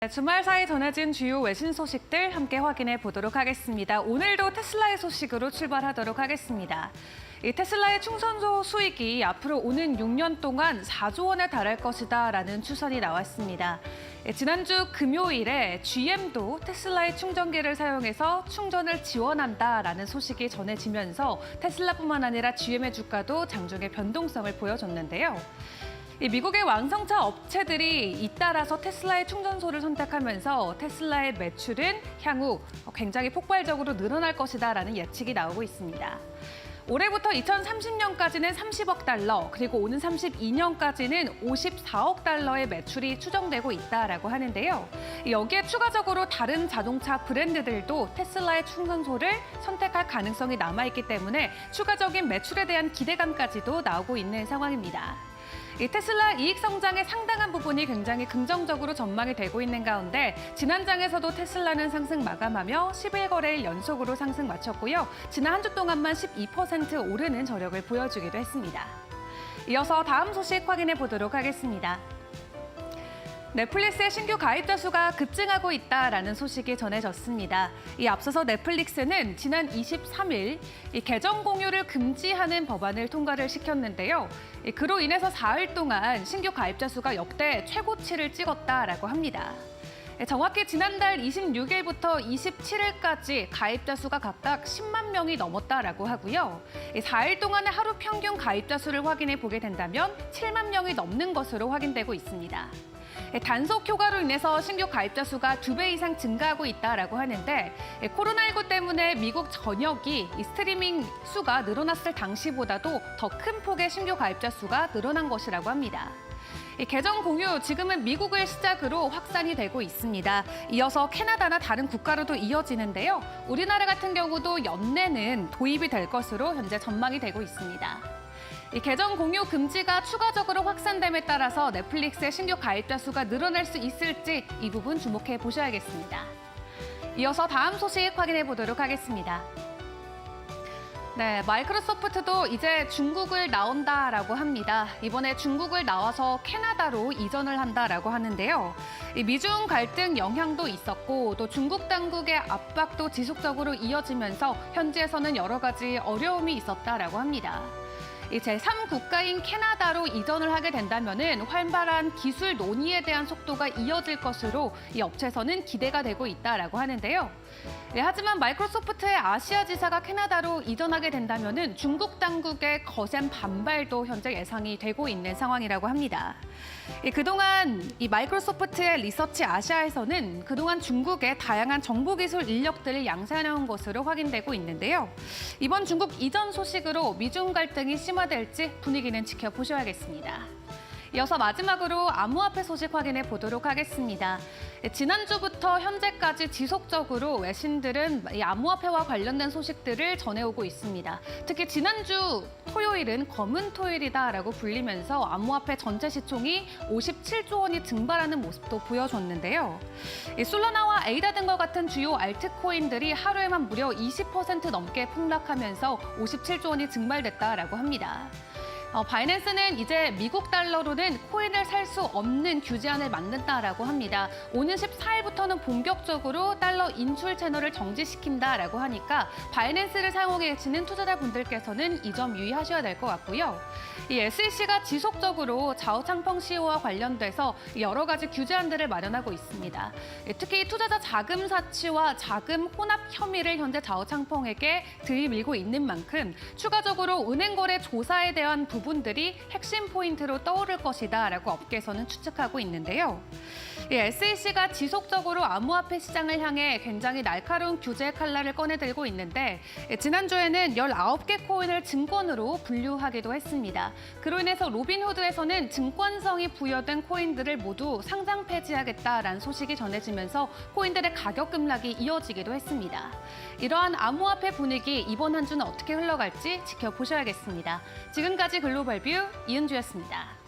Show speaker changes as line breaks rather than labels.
주말 사이 전해진 주요 외신 소식들 함께 확인해 보도록 하겠습니다. 오늘도 테슬라의 소식으로 출발하도록 하겠습니다. 이 테슬라의 충전소 수익이 앞으로 오는 6년 동안 4조 원에 달할 것이다라는 추산이 나왔습니다. 지난주 금요일에 GM도 테슬라의 충전기를 사용해서 충전을 지원한다라는 소식이 전해지면서 테슬라뿐만 아니라 GM의 주가도 장중에 변동성을 보여줬는데요. 미국의 완성차 업체들이 잇따라서 테슬라의 충전소를 선택하면서 테슬라의 매출은 향후 굉장히 폭발적으로 늘어날 것이다라는 예측이 나오고 있습니다. 올해부터 2030년까지는 30억 달러, 그리고 오는 32년까지는 54억 달러의 매출이 추정되고 있다라고 하는데요. 여기에 추가적으로 다른 자동차 브랜드들도 테슬라의 충전소를 선택할 가능성이 남아있기 때문에 추가적인 매출에 대한 기대감까지도 나오고 있는 상황입니다. 이 테슬라 이익 성장의 상당한 부분이 굉장히 긍정적으로 전망이 되고 있는 가운데 지난 장에서도 테슬라는 상승 마감하며 11거래일 연속으로 상승 마쳤고요. 지난 한 주 동안만 12% 오르는 저력을 보여주기도 했습니다. 이어서 다음 소식 확인해 보도록 하겠습니다. 넷플릭스의 신규 가입자 수가 급증하고 있다라는 소식이 전해졌습니다. 이 앞서서 넷플릭스는 지난 23일 이 계정 공유를 금지하는 법안을 통과를 시켰는데요. 그로 인해서 4일 동안 신규 가입자 수가 역대 최고치를 찍었다라고 합니다. 정확히 지난달 26일부터 27일까지 가입자 수가 각각 10만 명이 넘었다라고 하고요. 4일 동안의 하루 평균 가입자 수를 확인해 보게 된다면 7만 명이 넘는 것으로 확인되고 있습니다. 단속 효과로 인해서 신규 가입자 수가 2배 이상 증가하고 있다라고 하는데 코로나19 때문에 미국 전역이 이 스트리밍 수가 늘어났을 당시보다도 더 큰 폭의 신규 가입자 수가 늘어난 것이라고 합니다. 계정 공유 지금은 미국을 시작으로 확산이 되고 있습니다. 이어서 캐나다나 다른 국가로도 이어지는데요. 우리나라 같은 경우도 연내는 도입이 될 것으로 현재 전망이 되고 있습니다. 이 계정 공유 금지가 추가적으로 확산됨에 따라서 넷플릭스의 신규 가입자 수가 늘어날 수 있을지 이 부분 주목해 보셔야겠습니다. 이어서 다음 소식 확인해 보도록 하겠습니다. 네, 마이크로소프트도 이제 중국을 나온다라고 합니다. 이번에 중국을 나와서 캐나다로 이전을 한다라고 하는데요. 이 미중 갈등 영향도 있었고 또 중국 당국의 압박도 지속적으로 이어지면서 현지에서는 여러 가지 어려움이 있었다라고 합니다. 이 제3국가인 캐나다로 이전을 하게 된다면은 활발한 기술 논의에 대한 속도가 이어질 것으로 이 업체에서는 기대가 되고 있다라고 하는데요. 네, 하지만 마이크로소프트의 아시아 지사가 캐나다로 이전하게 된다면은 중국 당국의 거센 반발도 현재 예상이 되고 있는 상황이라고 합니다. 그동안 이 마이크로소프트의 리서치 아시아에서는 그동안 중국의 다양한 정보기술 인력들을 양산해온 것으로 확인되고 있는데요. 이번 중국 이전 소식으로 미중 갈등이 심화될지 분위기는 지켜보셔야겠습니다. 이어서 마지막으로 암호화폐 소식 확인해 보도록 하겠습니다. 지난주부터 현재까지 지속적으로 외신들은 이 암호화폐와 관련된 소식들을 전해오고 있습니다. 특히 지난주 토요일은 검은 토요일이다라고 불리면서 암호화폐 전체 시총이 57조 원이 증발하는 모습도 보여줬는데요. 솔라나와 에이다 등과 같은 주요 알트코인들이 하루에만 무려 20% 넘게 폭락하면서 57조 원이 증발됐다라고 합니다. 바이낸스는 이제 미국 달러로는 코인을 살 수 없는 규제안을 만든다라고 합니다. 오는 14일부터는 본격적으로 달러 인출 채널을 정지시킨다라고 하니까 바이낸스를 사용해 계시는 투자자분들께서는 이 점 유의하셔야 될 것 같고요. 이 SEC가 지속적으로 좌우창펑 시효와 관련돼서 여러 가지 규제안들을 마련하고 있습니다. 특히 투자자 자금 사치와 자금 혼합 혐의를 현재 좌우창펑에게 들이밀고 있는 만큼 추가적으로 은행 거래 조사에 대한 부분들이 핵심 포인트로 떠오를 것이다라고 업계에서는 추측하고 있는데요. SEC가 지속적으로 암호화폐 시장을 향해 굉장히 날카로운 규제 칼날을 꺼내들고 있는데 지난주에는 19개 코인을 증권으로 분류하기도 했습니다. 그로 인해서 로빈후드에서는 증권성이 부여된 코인들을 모두 상장 폐지하겠다라는 소식이 전해지면서 코인들의 가격 급락이 이어지기도 했습니다. 이러한 암호화폐 분위기 이번 한 주는 어떻게 흘러갈지 지켜보셔야겠습니다. 지금까지 글로벌 뷰 이은주였습니다.